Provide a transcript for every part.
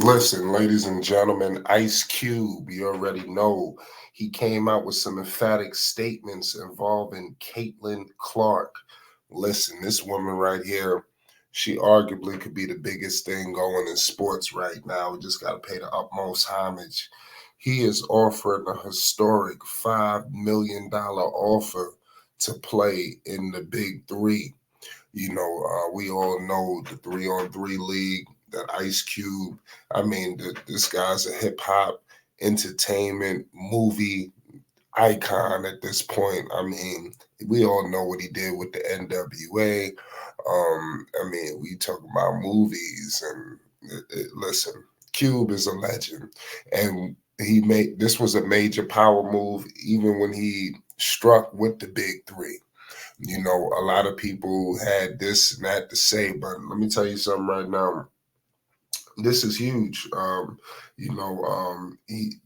Listen, ladies and gentlemen, Ice Cube, you already know he came out with some emphatic statements involving Caitlin Clark. Listen, this woman right here, she arguably could be the biggest thing going in sports right now. We just got to pay the utmost homage. He is offering a historic $5 million offer to play in the Big Three. We all know the 3-on-3 league, that Ice Cube. I mean, this guy's a hip hop entertainment movie icon at this point. I mean, we all know what he did with the NWA. We talk about movies and listen, Cube is a legend, and he made this was a major power move even when he struck with the Big Three. A lot of people had this and that to say, but let me tell you something right now. This is huge.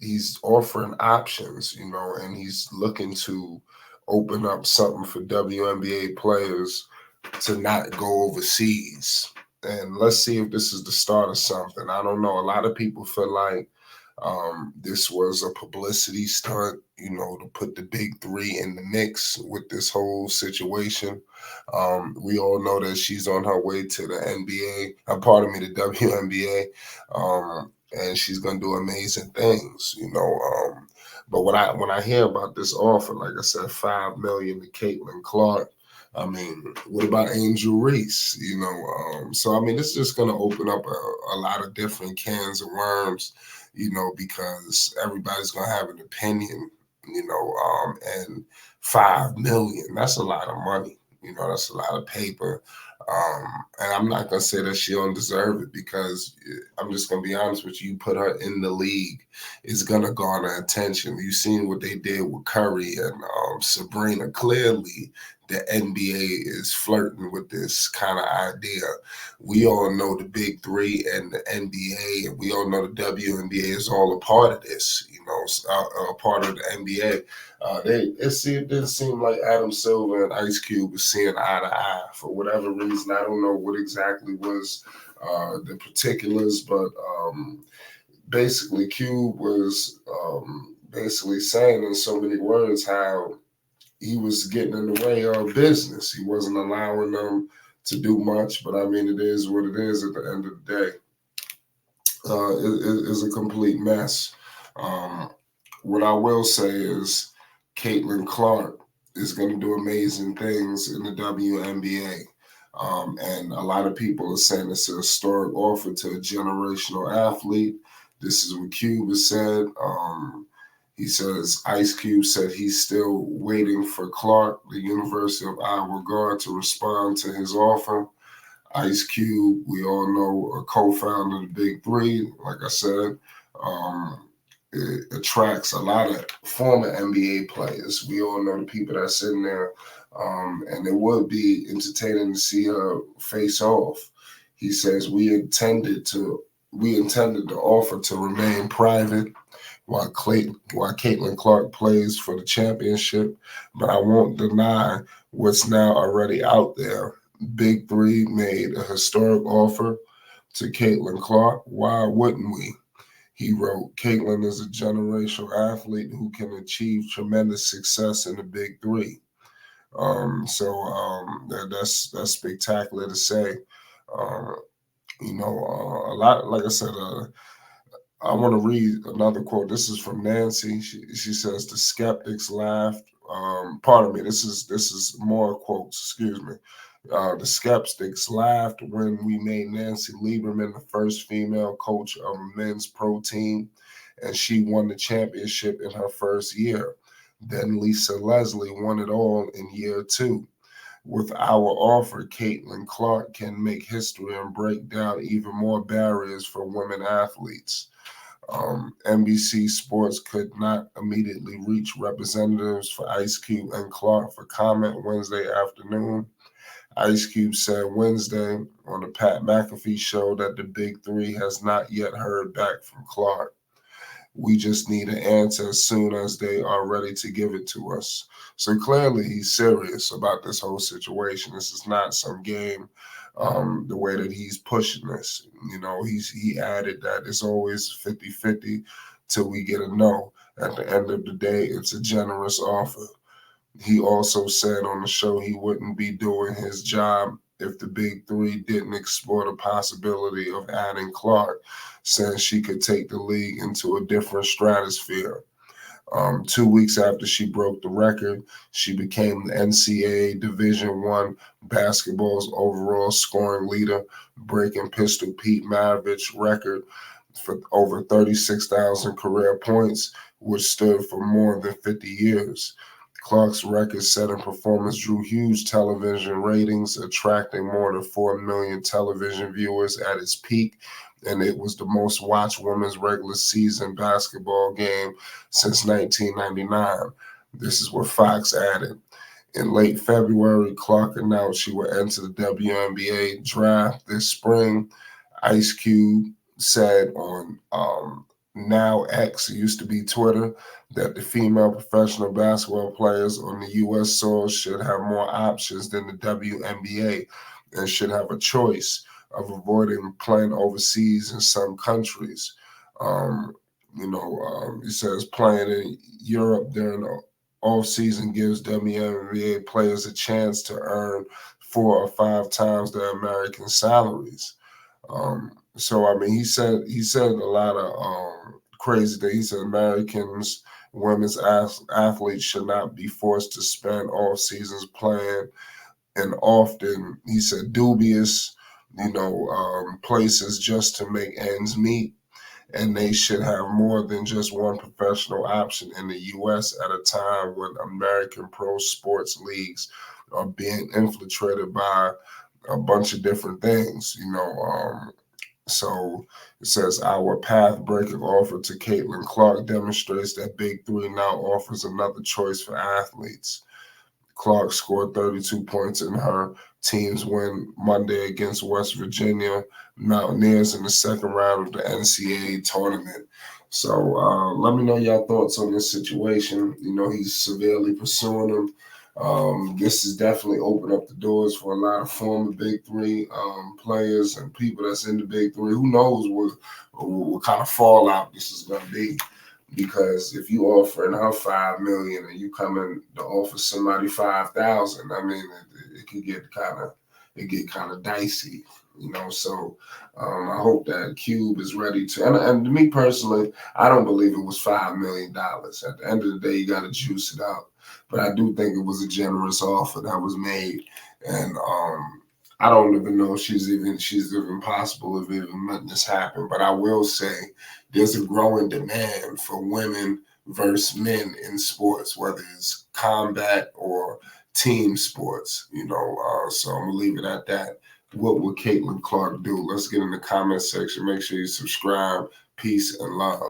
He's offering options, and he's looking to open up something for WNBA players to not go overseas. And let's see if this is the start of something. I don't know. A lot of people feel like this was a publicity stunt, to put the Big Three in the mix with this whole situation. We all know that she's on her way to the NBA, pardon me, the WNBA, and she's gonna do amazing things. But when I hear about this offer, like I said, $5 million to Caitlin Clark. I mean, what about Angel Reese? So I mean, it's just gonna open up a lot of different cans of worms, because everybody's gonna have an opinion, and 5 million, that's a lot of money, that's a lot of paper. And I'm not gonna say that she don't deserve it because I'm just gonna be honest with you, put her in the league, it's gonna garner attention. You've seen what they did with Curry and Sabrina. Clearly, the NBA is flirting with this kind of idea. We all know the Big Three and the NBA, and we all know the WNBA is all a part of this. A part of the NBA. It didn't seem like Adam Silver and Ice Cube was seeing eye to eye for whatever reason. I don't know what exactly was the particulars, but basically Cube was basically saying in so many words how he was getting in the way of business. He wasn't allowing them to do much, but I mean, it is what it is at the end of the day. It is a complete mess. What I will say is Caitlin Clark is going to do amazing things in the WNBA. And a lot of people are saying it's a historic offer to a generational athlete. This is what Cube has said. He says Ice Cube said he's still waiting for Clark, the University of Iowa guard, to respond to his offer. Ice Cube, we all know, a co-founder of the Big Three. Like I said, it attracts a lot of former NBA players. We all know the people that's in there, and it would be entertaining to see her face off. He says we intended the offer to remain private while Caitlin Clark plays for the championship, but I won't deny what's now already out there. Big Three made a historic offer to Caitlin Clark. Why wouldn't we? He wrote, Caitlin is a generational athlete who can achieve tremendous success in the Big Three. That's spectacular to say. A lot, like I said, I want to read another quote. This is from Nancy. She says the skeptics laughed. Pardon me. This is more quotes. Excuse me. The skeptics laughed when we made Nancy Lieberman the first female coach of a men's pro team, and she won the championship in her first year. Then Lisa Leslie won it all in year 2. With our offer, Caitlin Clark can make history and break down even more barriers for women athletes. NBC Sports could not immediately reach representatives for Ice Cube and Clark for comment Wednesday afternoon. Ice Cube said Wednesday on the Pat McAfee show that the Big Three has not yet heard back from Clark. We just need an answer as soon as they are ready to give it to us. So clearly he's serious about this whole situation. This is not some game. the way that he's pushing this. You know, he added that it's always 50-50 till we get a no. At the end of the day, it's a generous offer. He also said on the show he wouldn't be doing his job if the big three didn't explore the possibility of adding Clark, saying she could take the league into a different stratosphere. 2 weeks after she broke the record, she became the NCAA Division One basketball's overall scoring leader, breaking Pistol Pete Maravich's record for over 36,000 career points, which stood for more than 50 years. Clark's record-setting performance drew huge television ratings, attracting more than 4 million television viewers at its peak, and it was the most watched women's regular season basketball game since 1999. This is what Fox added. In late February, Clark announced she would enter the WNBA draft this spring. Ice Cube said on now X, it used to be Twitter, that the female professional basketball players on the U.S. soil should have more options than the WNBA and should have a choice of avoiding playing overseas in some countries. He says playing in Europe during the off season gives WNBA players a chance to earn 4 or 5 times their American salaries. So I mean, he said a lot of crazy things. He said Americans, women's athletes should not be forced to spend off seasons playing, and often he said dubious, places just to make ends meet. And they should have more than just one professional option in the U.S. at a time when American pro sports leagues are being infiltrated by a bunch of different things. So it says our path-breaking offer to Caitlin Clark demonstrates that Big Three now offers another choice for athletes. Clark scored 32 points in her team's win Monday against West Virginia Mountaineers in the second round of the NCAA tournament. So let me know your thoughts on this situation. He's severely pursuing them. This has definitely opened up the doors for a lot of former Big Three players and people that's in the Big Three. Who knows what kind of fallout this is going to be? Because if you offering her $5 million and you come in to offer somebody 5,000, I mean, it could get kind of dicey. So I hope that Cube is ready to. And to me personally, I don't believe it was $5 million. At the end of the day, you got to juice it out. But I do think it was a generous offer that was made, and I don't even know if she's even possible of even letting this happen. But I will say there's a growing demand for women versus men in sports, whether it's combat or team sports. So I'm gonna leave it at that. What will Caitlin Clark do? Let's get in the comment section. Make sure you subscribe. Peace and love.